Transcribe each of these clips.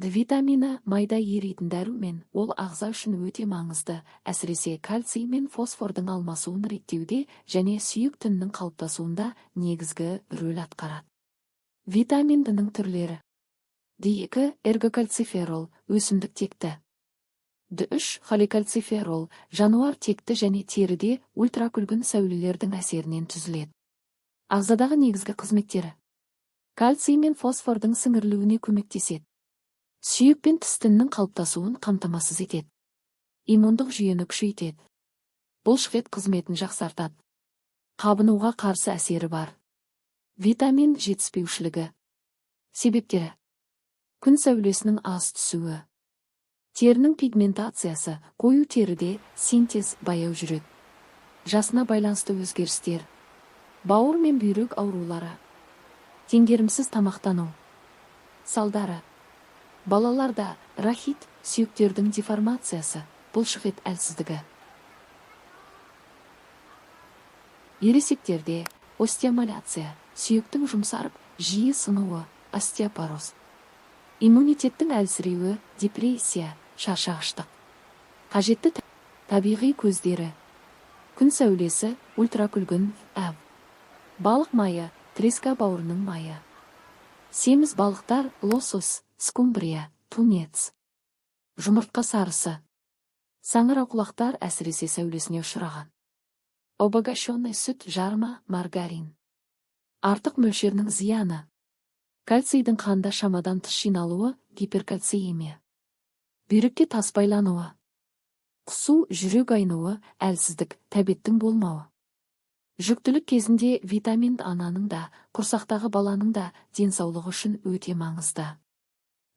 Д витамині майда еритін дәрумен, ол ағза үшін өте маңызды, әсіресе кальций мен фосфордың алмасуын реттеуде және сүйек тінінің қалыптасуында негізгі рөл атқарады. Витамин Д-ның түрлері. Д2 эргокальциферол, өсімдік текті. Д3 холикальциферол, жануар текті және теріде ультракүлгін сәулелердің әсерінен түзіледі. Ағзадағы негізгі қызметтері. Кальций мен фосфордың сіңірілуіне көмектеседі. Сүйек пен тіс тінінің қалыптасуын қамтамасыз етеді. Иммундық жүйені күшейтеді. Бұлшықет қызметін жақсартады. Қабынуға қарсы әсері бар. Витамин жетіспеушілігі. Себептері. Күн сәулесінің аз түсуі. Терінің пигментациясы, қою теріде синтез баяу жүреді. Жасына байланысты өзгерістер. Бауыр мен бүйрек аурулары. Теңгерімсіз тамақтану. Салдары. Балаларда рахит, сүйектердің деформациясы, бұлшықет әлсіздігі. Ересектерде остеомаляция, сүйектің жұмсарып, жиі сынуы, остеопороз. Иммунитеттің әлсіреуі, депрессия, шаршағыштық. Қажетті табиғи көздері. Күн сәулесі, ультракүлгін, әв. Балық майы, треска бауырының майы. Семіз балықтар, лосос, скумбрия, тунец. Жұмыртқа сарысы. Саңырауқұлақтар әсіресе сәулесіне ұшыраған. Обогащенный сүт, жарма, маргарин. Артық мөлшерінің зияны. Кальцийдің қанда шамадан тыс жиналуы, гиперкальциемия. Бүйрекке тас байлануы. Құсу, жүрек айнуы, әлсіздік, тәбеттің болмауы. Жүктілік кезінде витамин ананың да, құрсақтағы баланың да денсаулығы үшін өте маңызды.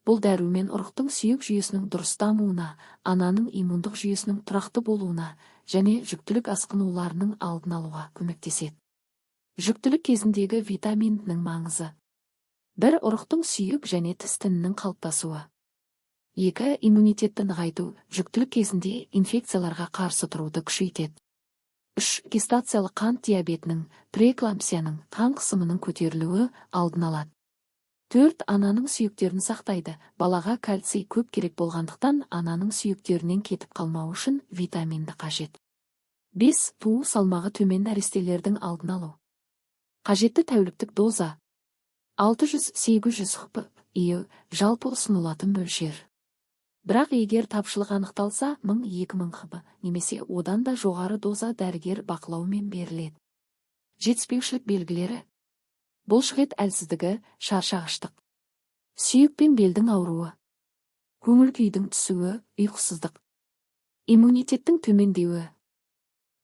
Бұл дәрумен ұрықтың сүйек жүйесінің дұрыс дамуына, ананың иммундық жүйесінің тұрақты болуына және жүктілік асқынуларының алдын алуға көмектеседі. Жүктілік кезіндегі витаминнің маңызы. 1. Ұрықтың сүйек және тіс тінінің қалыптасуы. 2. Иммунитетті нығайту, жүктілік кезінде инфекцияларға қарсы тұруды күшейтеді. 3. Гестациялық қант диабетінің, преэклампсияның, қан қысымының көтерілуі алдын алады. 4. Ананың сүйектерін сақтайды. Балаға кальций көп керек болғандықтан ананың сүйектерінен кетіп қалмау үшін витаминді қажет. 5. Туу салмағы төмен нәрестелердің алдын алу. Қажетті тәуліктік доза. 600-800 хп/и жалпы ұсынылатын мөлшер. Бірақ егер тапшылық анықталса 1000-2000 хп немесе одан да жоғары доза дәрігер бақылаумен беріледі. Жетіспеушілік белгілері. Бұлшықет әлсіздігі, шаршағыштық. Сүйек пен белдің ауруы. Көңіл күйдің түсуі, ұйқысыздық. Иммунитеттің төмендеуі.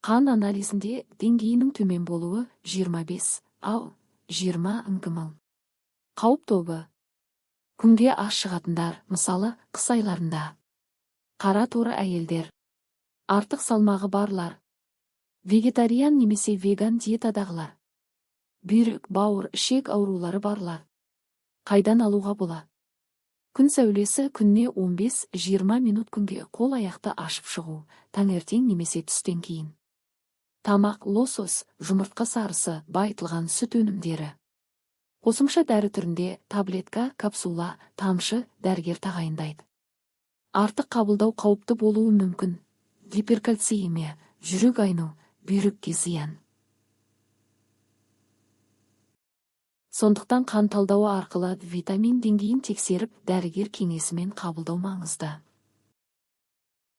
Қан анализінде деңгейінің төмен болуы 25, 20 нгмл. Қауіп тобы. Күнге аз шығатындар, мысалы, қыс айларында. Қара торы әйелдер. Артық салмағы барлар. Вегетариан немесе веган диетадағылар. Бүйрек, бауыр, ішек аурулары барлар. Қайдан алуға болады? Күн сәулесі күнне 15-20 минут күнге қол аяқты ашып шығу, таңертең немесе түстен кейін. Тамақ, лосос, жұмыртқа сарысы, байытылған сүт өнімдері. Қосымша дәрі түрінде таблетка, капсула, тамшы дәрігер тағайындайды. Артық қабылдау қауіпті болуы мүмкін. Гиперкальциемия, жүрек айну, бүйрекке зиян. Сондықтан қан талдауы арқылы витамин деңгейін тексеріп, дәрігер кеңесімен қабылдау маңызды.